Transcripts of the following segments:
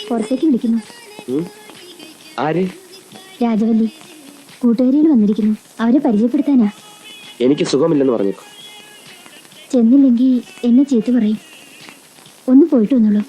പുറത്തേക്ക് വിളിക്കുന്നു. ആര്? രാജവല്ലി. കൂട്ടുകാരികൾ വന്നിരിക്കുന്നു. അവരെ പരിചയപ്പെടുത്താനാ. എനിക്ക് സുഖമില്ലെന്ന് പറഞ്ഞു. ചെന്നില്ലെങ്കിൽ എന്നെ ചീത്ത പറയും. ഒന്ന് പോയിട്ട് വന്നോളൂ.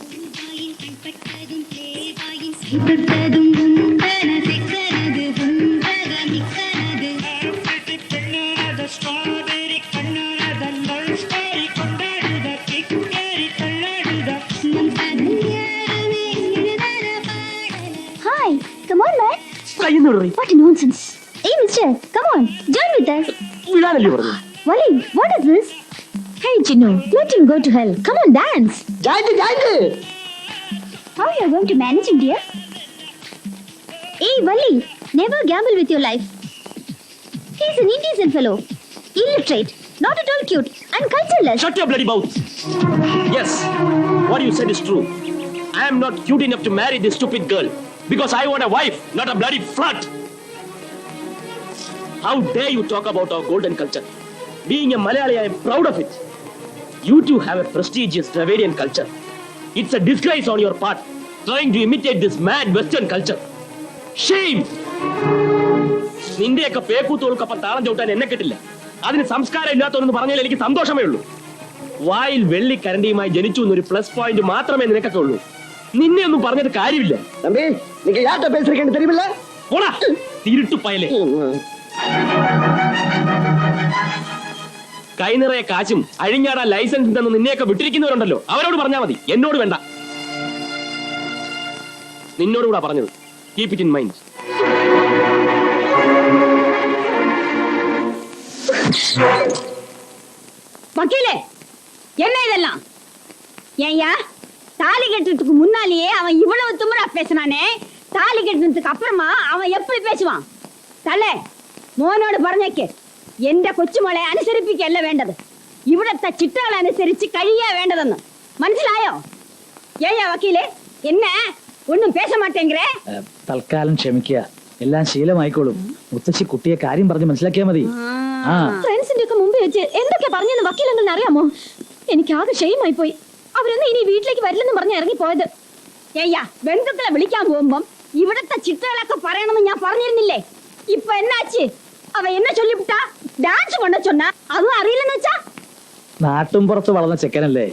What nonsense! Hey, mister, come on, join with us. Wally, what is this? Hey, Chinnu, let him go to hell. Come on, dance. Join. How are you going to manage him, dear? Hey, Wally, never gamble with your life. He's an indecent fellow, illiterate, not at all cute, and cultureless. Shut your bloody mouth. Yes, what you said is true. I am not cute enough to marry this stupid girl. Because I want a wife, not a bloody flirt. How dare you talk about our golden culture? Being a Malayali, I am proud of it. You too have a prestigious Dravidian culture. It's a disgrace on your part, trying to imitate this mad Western culture. Shame! നിന്റെയൊക്കെ പേക്കൂത്തോൾക്കൊപ്പം താളം ചവിട്ടാൻ എന്നെ കിട്ടില്ല. അതിന് സംസ്കാരം ഇല്ലാത്തവരെന്ന് പറഞ്ഞാൽ എനിക്ക് സന്തോഷമേ ഉള്ളൂ. വായിൽ വെള്ളി കരണ്ടിയുമായി ജനിച്ചു എന്നൊരു പ്ലസ് പോയിന്റ് മാത്രമേ നിനക്കൊക്കെ ഉള്ളൂ. നിന്നെ ഒന്നും പറഞ്ഞിട്ട് കാര്യമില്ല. தம்பி நீங்க யார்கிட்ட பேசுறீங்கன்னு தெரியுமில்ல? போடா திருட்டு பயலே. കൈ നിറയെ കാശും അഴിഞ്ഞാടാൻ ലൈസൻസ് ഉണ്ടെന്ന് നിന്നെയൊക്കെ വിട്ടിരിക്കുന്നവരുണ്ടല്ലോ, അവരോട് പറഞ്ഞാൽ മതി, എന്നോട് വേണ്ട. നിന്നോട് കൂടാ പറഞ്ഞത്. Keep it in mind. வக்கீலே, என்ன இதெல்லாம்? ஏய்யா, தாலி கட்டுறதுக்கு முன்னாலேயே அவன் இவ்வளவு திமிரா பேசினானே, தாலி കെട്ടുന്നതിന് അപ്പുറമാ അവൻ എപ്പോഴും പേശുവാൻ. തള്ളേ, മോനോട് പറഞ്ഞേക്ക്, എന്റെ കൊച്ചുമോളെ അനുസരിപ്പിക്കല്ല വേണ്ടത്, ഇവിടത്തെ ചിട്ടകളെ അനുസരിച്ച് കഴിയാ വേണ്ടതെന്ന്. മനസ്സിലായോ? ഏയ്യാ വക്കീലെ, എന്നെ ഒന്നും പേശ മാട്ടേങ്കേ. തൽക്കാലം ക്ഷമിക്കുക, എല്ലാം ശീലമായിക്കോളും. മുത്തശ്ശി കുട്ടിയെ കാര്യം പറഞ്ഞ് മനസ്സിലാക്കിയാ മതി. ഫ്രണ്ട്സിന്റെ ഒക്കെ മുമ്പ് വെച്ച് എന്തൊക്കെ പറഞ്ഞെന്ന് വക്കീലെന്ന് അറിയാമോ? എനിക്ക് ആകെ ഷെയിമായി പോയി. അവരൊന്നും ഇനി വീട്ടിലേക്ക് വരില്ലെന്ന് പറഞ്ഞ് ഇറങ്ങിപ്പോയത്. ഏയ്യാ, ബന്ധുക്കളെ വിളിക്കാൻ പോകുമ്പം ഇവിടത്തെ ചിട്ടകളൊക്കെ പറയണമെന്ന് ഞാൻ പറഞ്ഞിരുന്നില്ലേ? ഇപ്പൊ എന്നാച്ച്? അവ എന്നെ ചൊല്ലിവിട്ടാ ഡാൻസ് കൊണ്ട ചൊന്നാ അതും അറിയില്ലെന്ന് വെച്ചാ? നാട്ടും പുറത്ത് വളർന്ന ചെക്കനല്ലേ,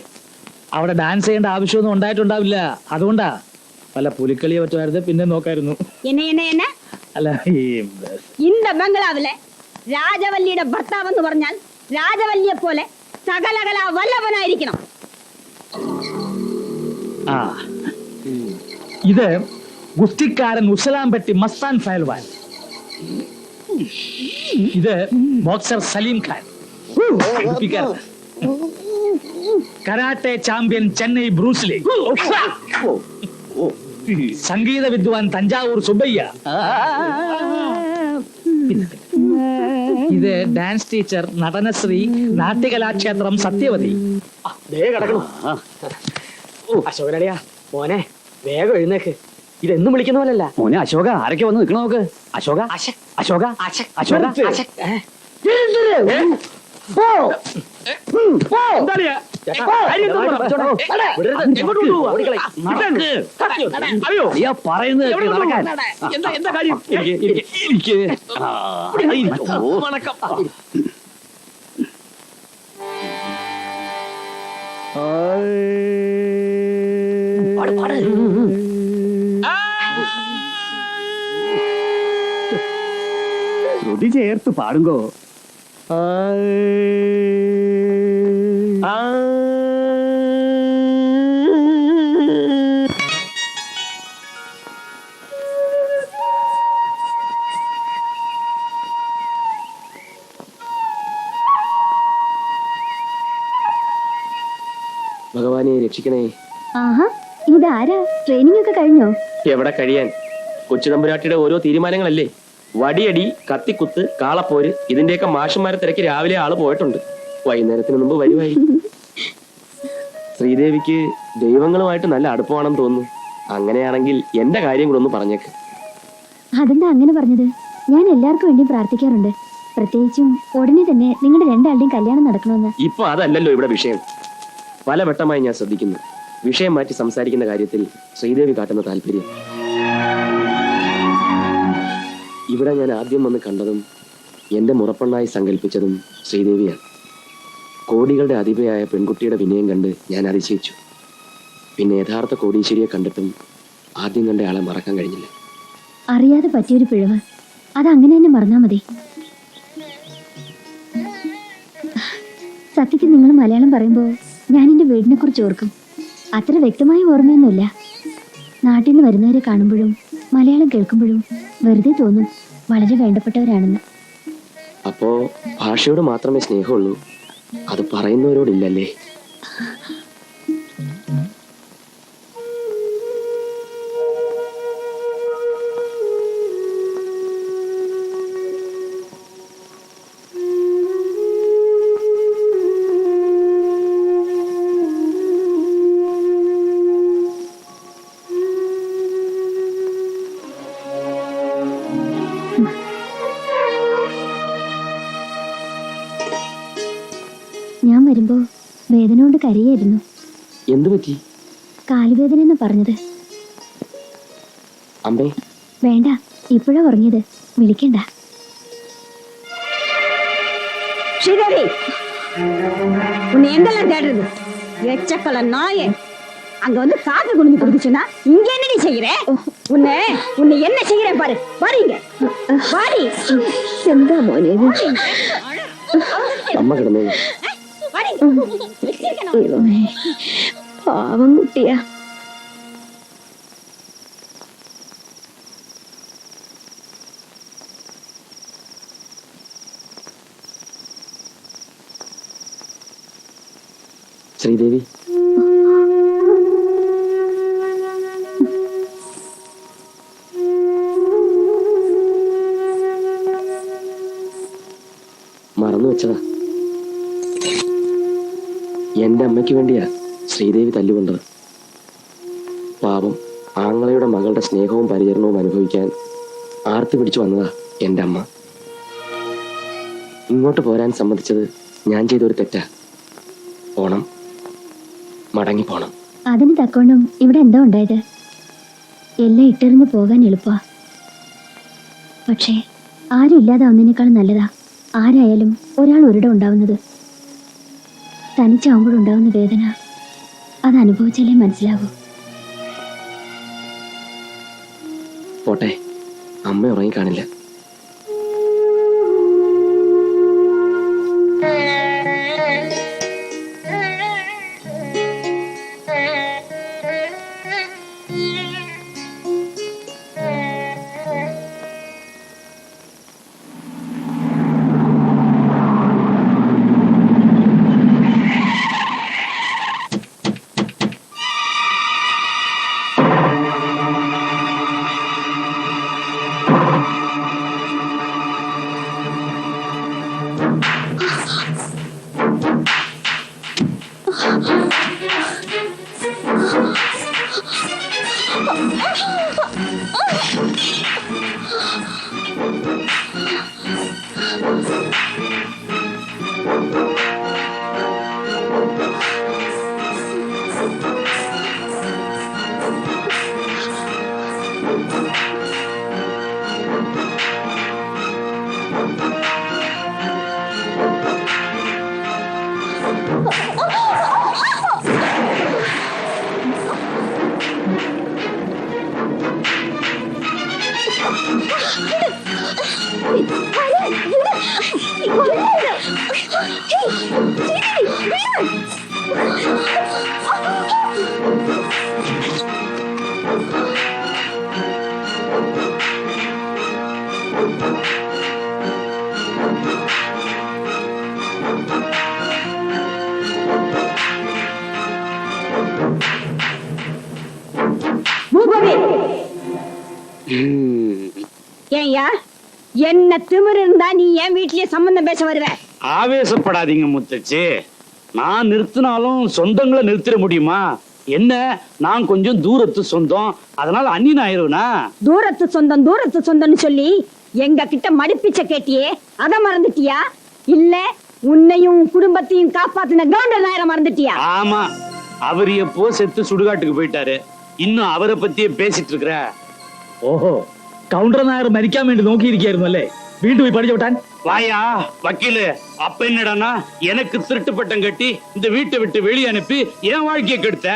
അവിടെ ഡാൻസ് ചെയ്യേണ്ട ആവശ്യമൊന്നും ഉണ്ടായിട്ടുണ്ടാവില്ല. അതുകൊണ്ടാ. പല പുലിക്കളിയെ പറ്റുമായിരുന്നു, പിന്നെ നോക്കായിരുന്നു. എന്നെ അല്ല, இந்த ബംഗ്ലാവിലെ രാജവല്ലിയുടെ ഭർത്താവെന്ന് പറഞ്ഞാൽ രാജവല്ലിയെ പോലെ സകലകല വല്ലഭനായിരിക്കണം. ഇത് ഗുസ്തിക്കാരൻ ഉസലാംപെട്ടി മസ്താൻ ഫയൽവാൻ. ഇത് boxer Saleem Khan. Karate champion Chennai Bruce Lee. സംഗീത വിദ്വാൻ തഞ്ചാവൂർ സുബ്ബയ്യ. ഇത് ഡാൻസ് ടീച്ചർ നടനശ്രീ നാട്യകലാക്ഷേത്രം സത്യവതി. അശോകനടിയാ, മോനെ വേഗം എഴുന്നേക്ക്. ഇതെന്നും വിളിക്കുന്ന പോലല്ല മോനെ. അശോക, ആരൊക്കെ വന്ന് നിൽക്കണ നോക്ക്. അശോക, അശോക, അശോക. പറയുന്നത് എന്താ കാര്യം? വണക്കം. ശ്രുതി ചേർത്ത് പാടുങ്കോ. ഭഗവാനെ രക്ഷിക്കണേ. ആഹാ, ഇതാരാ? ട്രെയിനിങ് ഒക്കെ കഴിഞ്ഞോ? എവിടെ കഴിയാൻ, കൊച്ചു തമ്പുരാട്ടിയുടെ ഓരോ തീരുമാനങ്ങളല്ലേ. വടിയടി, കത്തിക്കുത്ത്, കാളപ്പോര്, ഇതിന്റെയൊക്കെ മാഷന്മാരെ തിരക്കി രാവിലെ ആള് പോയിട്ടുണ്ട്. വൈകുന്നേരത്തിന് മുമ്പ് വരുമായിരിക്കും. ശ്രീദേവിക്ക് ദൈവങ്ങളുമായിട്ട് നല്ല അടുപ്പമാണെന്ന് തോന്നുന്നു. അങ്ങനെയാണെങ്കിൽ എന്റെ കാര്യം കൂടെ ഒന്ന് പറഞ്ഞേക്ക്. അതെന്താ അങ്ങനെ പറഞ്ഞത്? ഞാൻ എല്ലാവർക്കും വേണ്ടി പ്രാർത്ഥിക്കാറുണ്ട്, പ്രത്യേകിച്ചും ഉടനെ തന്നെ നിങ്ങളുടെ രണ്ടാളുടെയും കല്യാണം നടക്കണമെന്ന്. ഇപ്പൊ അതല്ലല്ലോ ഇവിടെ വിഷയം. പലവട്ടമായി ഞാൻ ശ്രദ്ധിക്കുന്നു, വിഷയം മാറ്റി സംസാരിക്കുന്ന കാര്യത്തിൽ ശ്രീദേവി കാട്ടുന്ന താല്പര്യം. ഇവിടെ ഞാൻ ആദ്യം വന്ന് കണ്ടതും എന്റെ മുറപ്പെണ്ണായി സങ്കല്പിച്ചതും ശ്രീദേവിയാണ്. കോടികളുടെ അധിപയായ പെൺകുട്ടിയുടെ വിനയം കണ്ട് ഞാൻ അതിശയിച്ചു. പിന്നെ യഥാർത്ഥ കോടീശ്വരിയെ കണ്ടിട്ടും ആദ്യം കണ്ട ആളെ മറക്കാൻ കഴിഞ്ഞില്ല. അറിയാതെ പറ്റിയൊരു പിഴവ്, അതങ്ങനെ തന്നെ മറന്നാ മതി. സത്യത്തിൽ നിങ്ങൾ മലയാളം പറയുമ്പോൾ ഞാൻ എൻ്റെ വീടിനെ കുറിച്ച് ഓർക്കും. അത്ര വ്യക്തമായ ഓർമ്മയൊന്നുമില്ല. നാട്ടിൽ നിന്ന് വരുന്നവരെ കാണുമ്പോഴും മലയാളം കേൾക്കുമ്പോഴും വെറുതെ തോന്നും വളരെ വേണ്ടപ്പെട്ടവരാണെന്ന്. അപ്പോ ഭാഷയോട് മാത്രമേ സ്നേഹമുള്ളൂ, അത് പറയുന്നവരോടില്ലല്ലേ? ഞാൻ വരുമ്പോ വേദന കൊണ്ട് കരയായിരുന്നു. എന്തു പറ്റി? കാലുവേദന എന്ന് പറഞ്ഞത്. അമ്പേ വേണ്ട, ഇപ്പോഴാ ഉറങ്ങിയത്, വിളിക്കണ്ട. ஸ்ரீதேவி, உன்னை எங்கெல்லாம் தேடுறது? எச்சக்கல நாயே, அங்க வந்து காத்து குடிஞ்சு குடிச்சுன்னா இங்க என்ன நீ செய்யற? உன்னை உன்னை என்ன செய்யறேன் பாரு. பாருங்க பாடி. എന്താ മോനെ ഇത്? അമ്മ കിടന്നേ. പാവം കുട്ടിയാ. ശ്രീദേവി, മറന്നു വെച്ചതാ. എന്റെ അമ്മയ്ക്ക് വേണ്ടിയാ ശ്രീദേവി തല്ലുകൊണ്ടത്. പാവം, ആങ്ങളയുടെ മകളുടെ സ്നേഹവും പരിചരണവും അനുഭവിക്കാൻ ആർത്തി പിടിച്ചു വന്നതാ എന്റെ അമ്മ. ഇങ്ങോട്ട് പോരാൻ സമ്മതിച്ചത് ഞാൻ ചെയ്തൊരു തെറ്റാ. പോണം, മടങ്ങി പോണം. അതിന് തക്കോണം ഇവിടെ എന്താ ഉണ്ടായത്? എല്ലാം ഇട്ടെറിഞ്ഞ് പോകാൻ എളുപ്പാ. പക്ഷേ ആരും ഇല്ലാതാവുന്നതിനേക്കാളും നല്ലതാ ആരായാലും ഒരാൾ ഒരിടം ഉണ്ടാവുന്നത്. തനിച്ചാവുമ്പോഴുണ്ടാവുന്ന വേദന അത് അനുഭവിച്ചാലേ മനസ്സിലാവൂ. പോട്ടെ, അമ്മ ഉറങ്ങിക്കാണില്ല. பூபதி ஏய்யா என்ன திமிரு இருந்தா நீ என் வீட்லயே சம்பந்தம் பேச வருவ? ஆவேசப்படாதீங்க முத்தச்சி. நான் நிறுத்தினாலும் சொந்தங்களை நிறுத்திட முடியுமா? என்ன, நான் கொஞ்சம் தூரத்து சொந்தம், அதனால அந்நியன் ஆயிருவனா? தூரத்து சொந்தம்னு சொல்லி எங்க கிட்ட மடிப்பிச்ச கேட்டியே, அத மறந்துட்டியா? இல்ல உன்னையும் குடும்பத்தையும் காப்பாத்தின கவுண்டர் நாயரை மறந்துட்டியா? ஆமா, அவர் எப்போ செத்து சுடுகாட்டுக்கு போயிட்டாரு. இன்னும் அவரை பத்தியே பேசிட்டு இருக்கிற. ഓഹോ കൗണ്ടർ നായർ മരിക്കാൻ വേണ്ടി നോക്കിയിരിക്കായിരുന്നു അല്ലേ? വീണ്ടും പോയി പഠിച്ചു വിട്ടാൻ. வாயா வக்கீலு, அப்ப என்னடானா எனக்கு திருட்டு பட்டம் கட்டி இந்த வீட்டை விட்டு வெளியே அனுப்பி என் வாழ்க்கையை கெடுத்த.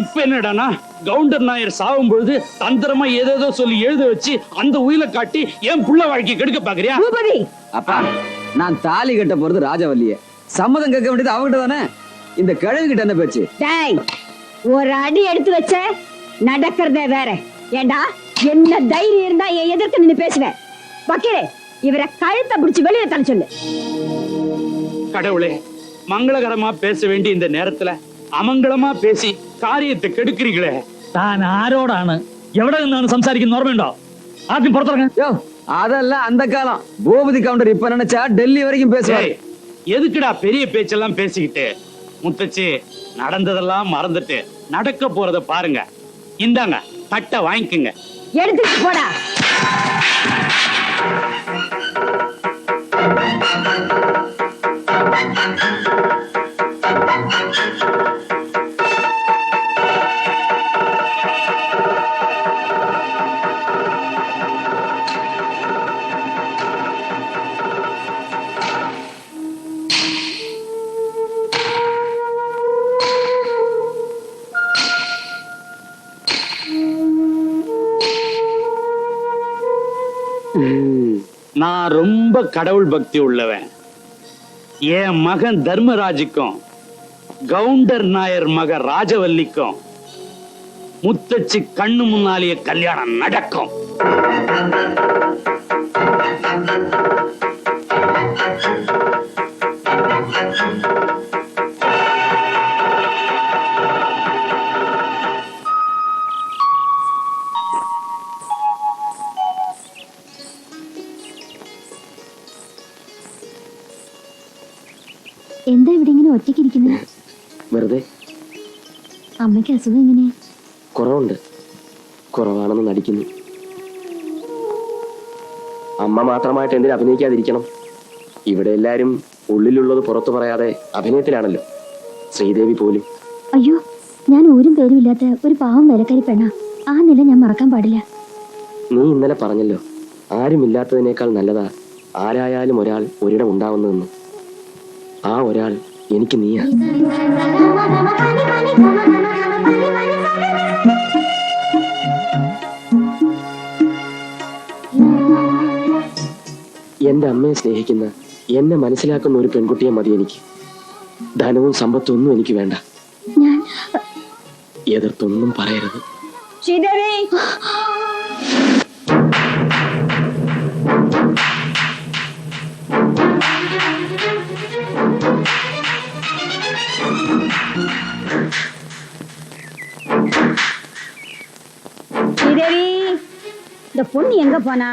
இப்ப என்னடானா கவுண்டர் நாயர் சாகும் பொழுது தந்திரமா ஏதேதோ சொல்லி எழுத வச்சு அந்த உயிரை காட்டி என் புள்ள வாழ்க்கையை கெடுக்க பாக்குறியா? பூபதி அப்பா, நான் தாலி கட்ட போறது ராஜவல்லிய, சம்மதம் கேட்க வேண்டியது அவகிட்ட தானே. இந்த கிழவி கிட்ட என்ன பேச்சு? டேய், ஒரு அடி எடுத்து வச்ச நடக்கிறதே வேற. ஏண்டா என்ன தைரியம் இருந்தா என் எதிர்த்து நின்னு பேசுவேன்? வக்கீலே, இவரை கழுத்தை பிடிச்சு வெளியே தள்ள சொல்லு. கடவுளே, மங்களகரமா பேச வேண்டிய இந்த நேரத்துல അമംഗളമാ പേശി കാര്യത്തെ കെടുக்கிறீங்களே. താൻ ആരോടാണ് എവിടെ നിന്നാണ് സംസാരിക്കുന്നത് ഓർമ്മയുണ്ടോ? ആദ്യം പുറത്തിറങ്ങ. யோ, அதெல்லாம் அந்த காலம். பூபதி கவுண்டர் இப்ப நினைச்சா டெல்லி வரைக்கும் பேசுவாரு. எதுக்குடா பெரிய பேச்செல்லாம் பேசிக்கிட்டு? முத்தச்சி, நடந்ததெல்லாம் மறந்துட்டு நடக்க போறத பாருங்க. இந்தாங்க தட்டை வாங்கிக்கங்க. எடுத்துட்டு போடா. நான் ரொம்ப கடவுள் பக்தி உள்ளவன். என் மகன் தர்மராஜுக்கும் கவுண்டர் நாயர் மக ராஜவல்லிக்கும் முத்தச்சி கண்ணு முன்னாலேயே கல்யாணம் நடக்கும். എന്താ ഇവിടെ ഇങ്ങനെ ഒറ്റയ്ക്കിരിക്കുന്നത്? വെറുതെ. അമ്മയ്ക്ക് അസുഖം എങ്ങനെയാ? കുറവുണ്ട്, കുറവാണെന്ന് നടിക്കുന്നു. അമ്മ മാത്രമായിട്ട് എന്തിനു അഭിനയിക്കാതിരിക്കണം? ഇവിടെ എല്ലാരും ഉള്ളിലുള്ളത് പുറത്തു പറയാതെ അഭിനയത്തിലാണല്ലോ. ശ്രീദേവി പോലും. അയ്യോ, ഞാൻ ഊരും പേരും ഇല്ലാത്ത ഒരു പാവം വേലക്കാരി പെണ്ണാ. ആ നില ഞാൻ മറക്കാൻ പാടില്ല. നീ ഇന്നലെ പറഞ്ഞല്ലോ, ആരുമില്ലാത്തതിനേക്കാൾ നല്ലതാ ആരായാലും ഒരാൾ ഒരിടം ഉണ്ടാവുന്നതെന്ന്. ആ ഒരാൾ എനിക്ക് നീയാ. എന്റെ അമ്മയെ സ്നേഹിക്കുന്ന, എന്നെ മനസ്സിലാക്കുന്ന ഒരു പെൺകുട്ടിയെ മതി എനിക്ക്. ധനവും സമ്പത്തും ഒന്നും എനിക്ക് വേണ്ട. ഞാൻ എതിർത്തൊന്നും പറയരുത്. ശ്രീദേവി, ஸ்ரீதேவி, இந்த பொண்ணு எங்க போனா?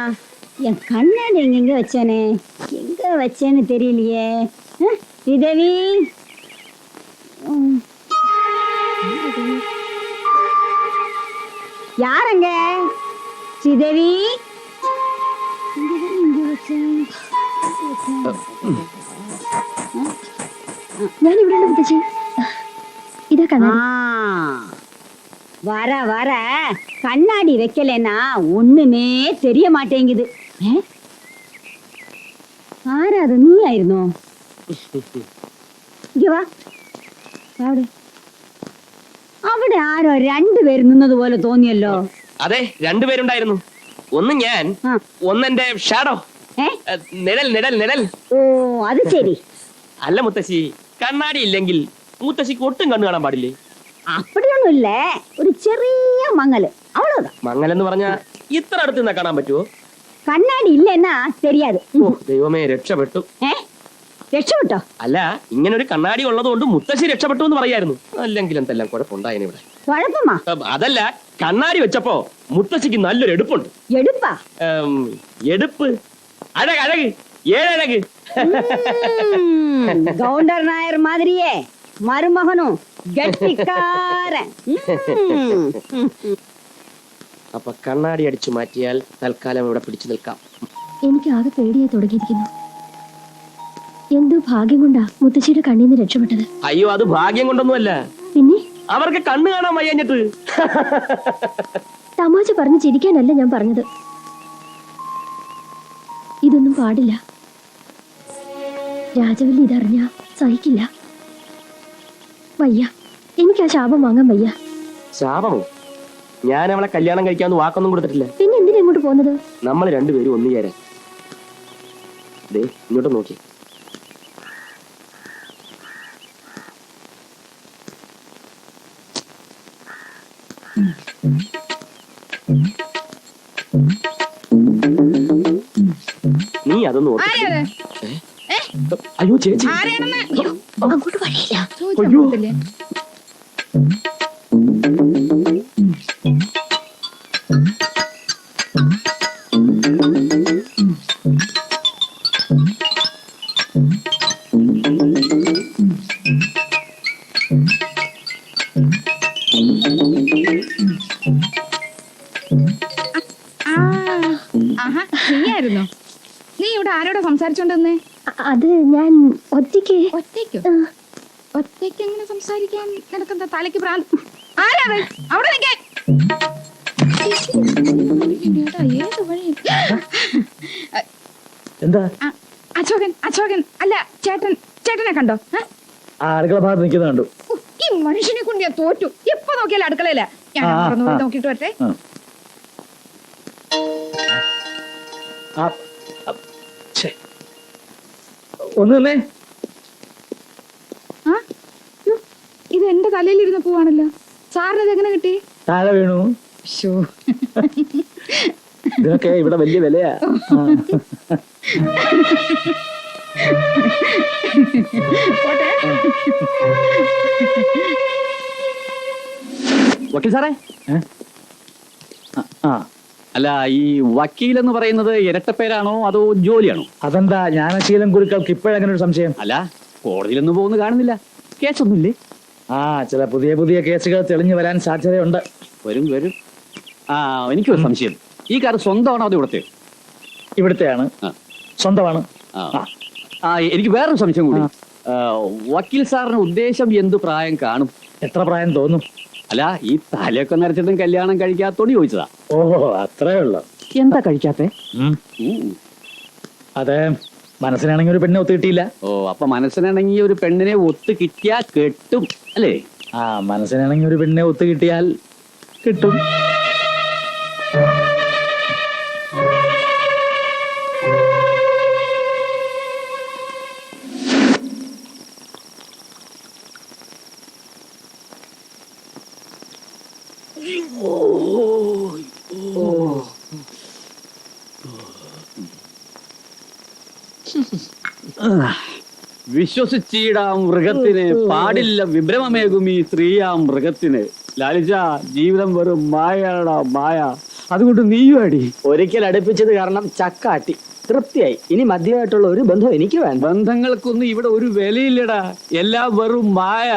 என் கண்ணாடி எங்க வச்சேனே, எங்க வச்சேன்னு தெரியலையே. ஸ்ரீதேவி, யாரங்க? ஸ்ரீதேவி, இங்க வச்சேன். ഞാൻ ഇവിടെ ഉണ്ട് മുത്തശ്ശി. ഇതാ കണ്ണാടി. வர வர கண்ணாடி வைக்கலன்னா ஒண்ணுமே தெரிய மாட்டேங்குது. ஆரா அது? நீ ஆயிருந்தோ? ഇങ്ങ വാ. അവിടെ അവിടെ ആരോ രണ്ടുപേര് നിന്നതുപോലെ തോന്നിയല്ലോ. അതെ, രണ്ടുപേരുണ്ടായിരുന്നു. ഒന്ന് ഞാൻ, ഒന്നെന്റെ ഷാഡോ. നിഴൽ നിഴൽ നിഴൽ. ഓ, അത് ശരി. അല്ല മുത്തശ്ശി, കണ്ണാടി ഇല്ലെങ്കിൽ മുത്തശ്ശിക്ക് ഒട്ടും കണ്ണു കാണാൻ പാടില്ലേ? அப்படிയൊന്നും இல்ல, ഒരു ചെറിയ മങ്ങല്, അவ்வளவுதான். മങ്ങലെന്ന് പറഞ്ഞാ ഇത്ര അടുത്ത് നിന്നാ കാണാൻ പറ്റുമോ? കണ്ണാടി ഇല്ലെന്നാ தெரியாது. ഓ ദൈവമേ, രക്ഷപ്പെട്ടു. രക്ഷപ്പെട്ടോ? അല്ല, ഇങ്ങനെ ഒരു കണ്ണാടി ഉള്ളതുകൊണ്ട് മുത്തശ്ശി രക്ഷപ്പെട്ടു എന്ന് പറയായിരുന്നു. അല്ലെങ്കിൽ എന്തെല്ലാം കുഴപ്പമുണ്ടായിന് ഇവിടെ. കുഴപ്പമാ? അതല്ല, കണ്ണാടി വെച്ചപ്പോ മുത്തശ്ശിക്ക് നല്ലൊരു എടുപ്പുണ്ട്. എടുപ്പാ? എടുപ്പ്, അഴക്, അഴക്, ഏഴഴക്. ഗൗണ്ടർ നായർ മാതിരിയേ മരുമകനും ഗട്ടിക്കാരൻ. അപ്പൊ കണ്ണാടി അടിച്ചു മാറ്റിയാൽ തൽക്കാലം ഇവിടെ പിടിച്ചു നിൽക്കാം. എനിക്ക് ആകെ പേടിയായി തുടങ്ങിയിരിക്കുന്നു. എന്തോ ഭാഗ്യം കൊണ്ടാ മുത്തശ്ശിയുടെ കണ്ണീന്ന് രക്ഷപ്പെട്ടത്. അയ്യോ, അത് ഭാഗ്യം കൊണ്ടൊന്നുമല്ല. പിന്നെ അവർക്ക് കണ്ണു കാണാൻ വയ്യഞ്ഞിട്ട്. തമാശ പറഞ്ഞ് ചിരിക്കാനല്ല ഞാൻ പറഞ്ഞത്. ഇതൊന്നും പാടില്ല. രാജവല്ലി ഇതറിഞ്ഞ സഹിക്കില്ല. വയ്യ, എനിക്ക് ആ ശാപം വാങ്ങാൻ വയ്യ. ശാപമോ? ഞാൻ അവളെ കല്യാണം കഴിക്കാന്ന് വാക്കൊന്നും കൊടുത്തിട്ടില്ല. പിന്നെ എന്തിനാ ഇങ്ങോട്ട് പോകുന്നത്? നമ്മൾ രണ്ടുപേരും ഒന്നു ചേരാൻ. ദേ ഇങ്ങോട്ട് നോക്കി. നീ അതൊന്നും ഓർത്തിട്ടില്ല. അയ്യോ ചേച്ചി, അങ്ങോട്ട് വഴിയില്ല. അയ്യോ. നീയായിരുന്നോ? നീ ഇവിടെ ആരോടെ സംസാരിച്ചോണ്ടെന്നേ? അത് ഞാൻ ഒറ്റയ്ക്ക്. ഒറ്റയ്ക്കോ? ഒറ്റയ്ക്ക് എങ്ങനെ സംസാരിക്കാൻ? നിനക്കെന്താ തലയ്ക്ക് ഭ്രാന്ത്? ആരാത് അവിടെ നിൽക്കാൻ? ഏത് വഴി? എന്താ? അശോകൻ, അശോകൻ അല്ല, ചേട്ടൻ. ചേട്ടനെ കണ്ടോ? ആ അടുക്കള ഭാഗത്ത് നിൽക്കുന്ന കണ്ടു. ഈ മനുഷ്യനെ കൊണ്ട് ഞാൻ തോറ്റു. എപ്പോ നോക്കിയാലും അടുക്കളയില്ല. ഞാൻ നോക്കിട്ട് വരട്ടെ. ഒന്ന് തന്നെ. ഇത് എന്റെ തലയിലിരുന്ന് പോവാണല്ലോ. സാറിന് ഇത് എങ്ങനെ കിട്ടി? താഴെ വീണു. ഇതൊക്കെ ഇവിടെ വലിയ വിലയാ. വക്കീൽ സാറേ, അല്ല, ഈ വക്കീൽ എന്ന് പറയുന്നത് ഇരട്ടപ്പേരാണോ അതോ ജോലിയാണോ? അതെന്താ ജ്ഞാനശീലം കുരുക്കൾക്ക് ഇപ്പോഴങ്ങനെ ഒരു സംശയം? അല്ല, കോടതിയിലൊന്നും പോകുന്നു കാണുന്നില്ല. കേസൊന്നുമില്ലേ? ചില പുതിയ പുതിയ കേസുകൾ തെളിഞ്ഞു വരാൻ സാധ്യതയുണ്ട്. വരും വരും. എനിക്കൊരു സംശയം. ഈ കാർ സ്വന്തമാണോ അതോ ഇവിടുത്തെ? ഇവിടുത്തെയാണ്. സ്വന്തമാണ്. എനിക്ക് വേറൊരു സംശയം കൂടി. വക്കീൽ സാറിന് ഉദ്ദേശം എന്ത് പ്രായം കാണും? എത്ര പ്രായം തോന്നും? അല്ല, ഈ തലയൊക്കെ നരച്ചിട്ടും കല്യാണം കഴിക്കാത്തോണ്ട് ചോദിച്ചതാ. ഓഹോ, അത്രേ ഉള്ളു. എന്താ കഴിക്കാത്തെ? അതെ, മനസ്സിനാണെങ്കിൽ ഒരു പെണ്ണെ ഒത്തു കിട്ടിയില്ല. അപ്പൊ മനസ്സിനാണെങ്കിൽ ഒരു പെണ്ണിനെ ഒത്തു കിട്ടിയാ കെട്ടും അല്ലേ? മനസ്സിനാണെങ്കിൽ ഒരു പെണ്ണെ ഒത്തു കിട്ടിയാൽ കിട്ടും. വിശ്വസിച്ചിടാം മൃഗത്തിന്, പാടില്ല വിഭ്രമമേകും ഈ സ്ത്രീയാം മൃഗത്തിന്. ലാലിച്ച, ജീവിതം വെറും മായടാ മായ. അതുകൊണ്ട് നീയും അടി. ഒരിക്കൽ അടുപ്പിച്ചത് കാരണം ചക്കാട്ടി തൃപ്തിയായി. ഇനി മദ്യമായിട്ടുള്ള ഒരു ബന്ധം എനിക്ക് വേണ്ട. ബന്ധങ്ങൾക്കൊന്നും ഇവിടെ ഒരു വിലയില്ലടാ. എല്ലാം വെറും മായ.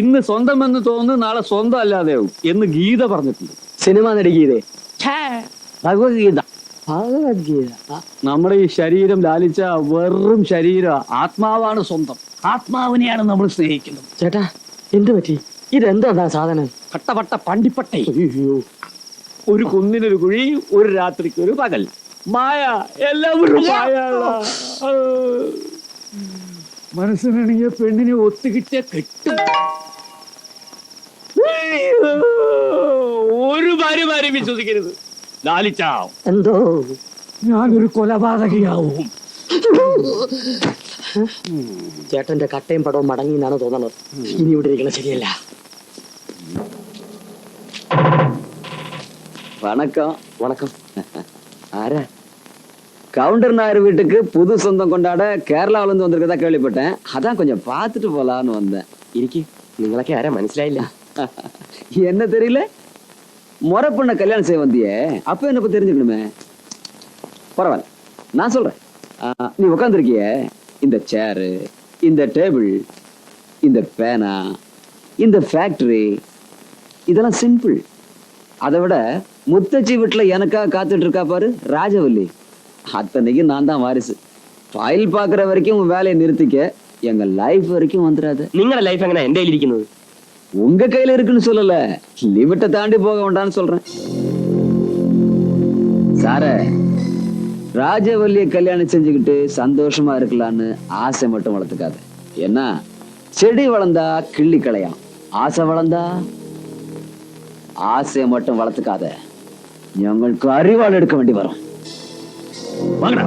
ഇന്ന് സ്വന്തം എന്ന് തോന്നുന്നു, നാളെ സ്വന്തം അല്ലാതെയാവും എന്ന് ഗീത പറഞ്ഞിട്ടുണ്ട്. സിനിമ നടി ഗീതേ? ഭഗവത്ഗീത. ഭഗവത്ഗീത. നമ്മുടെ ഈ ശരീരം ലാലിച്ച വെറും ശരീരം. ആത്മാവാണ് സ്വന്തം. ആത്മാവിനെയാണ് നമ്മൾ സ്നേഹിക്കുന്നത്. ചേട്ടാ, എന്ത് പറ്റി? ഇതെന്താ സാധനം? കട്ടപട്ട പണ്ടിപ്പട്ടേ. ഒരു കുന്നിനൊരു കുഴി, ഒരു രാത്രിക്ക് ഒരു പകൽ. മായ, എല്ലാവരും മായ. മനസ്സിനാണെങ്കിൽ പെണ്ണിനെ ഒത്തുകിട്ടിയ കെട്ടും. ഒരു ഭാര്യമാരെ വിശ്വസിക്കരുത്. ലാലിച്ച, എന്തോ ഞാനൊരു കൊലപാതകയാവും. ചേട്ടന്റെ കട്ടയും പടവും മടങ്ങി എന്നാണ് തോന്നുന്നത്. ഇനി ഇവിടെ ഇരിക്കണം ശരിയല്ല. വണക്കം. വണക്കം. ആരാ? கவுண்டர் நாயர் வீட்டுக்கு புது சொந்தம் கொண்டாட கேரளாவில இருந்து வந்திருக்கதா கேள்விப்பட்டேன். அதான் கொஞ்சம் பார்த்துட்டு போலான்னு வந்தேன். എനിക്ക് നിങ്ങളൊക്കെ ആരാ മനസ്സിലായില്ല. என்ன தெரியல, முறை பொண்ண கல்யாணம் செய்ய வந்தியே, அப்ப என்ன பத்தி தெரிஞ்சுக்கணுமே. பரவாயில்ல, நான் சொல்றேன். நீ உட்காந்துருக்கிய, இந்த சேரு, இந்த டேபிள், இந்த பேனா, இந்த ஃபேக்டரி, இதெல்லாம் சிம்பிள். அதை விட முத்தச்சி வீட்டுல எனக்காக காத்துட்டு இருக்கா பாரு ராஜவல்லி, அத்தனைக்கு நான் தான் வாரிசு. ஃபைல் பாக்குற வரைக்கும் உன் வேலையை நிறுத்திக்க, எங்க லைஃப் வரைக்கும் வந்துடாது. നിങ്ങളുടെ ലൈഫ് എങ്ങനെ എന്റെ കയ്യിലിരിക്കുന്നത്? உங்க கையில இருக்குன்னு சொல்லல, லிமிட்டை தாண்டி போக வேண்டாம்னு சொல்றேன். சார, ராஜவல்லிய கல்யாணம் செஞ்சுக்கிட்டு சந்தோஷமா இருக்கலான்னு ஆசை மட்டும் வளர்த்துக்காத. ஏன்னா செடி வளர்ந்தா கிள்ளி களையாம், ஆசை வளர்ந்தா ஆசையை மட்டும் வளர்த்துக்காத, ഞങ്ങൾക്ക് அறிவாள் எடுக்க வேண்டி வரும். வாங்கடா.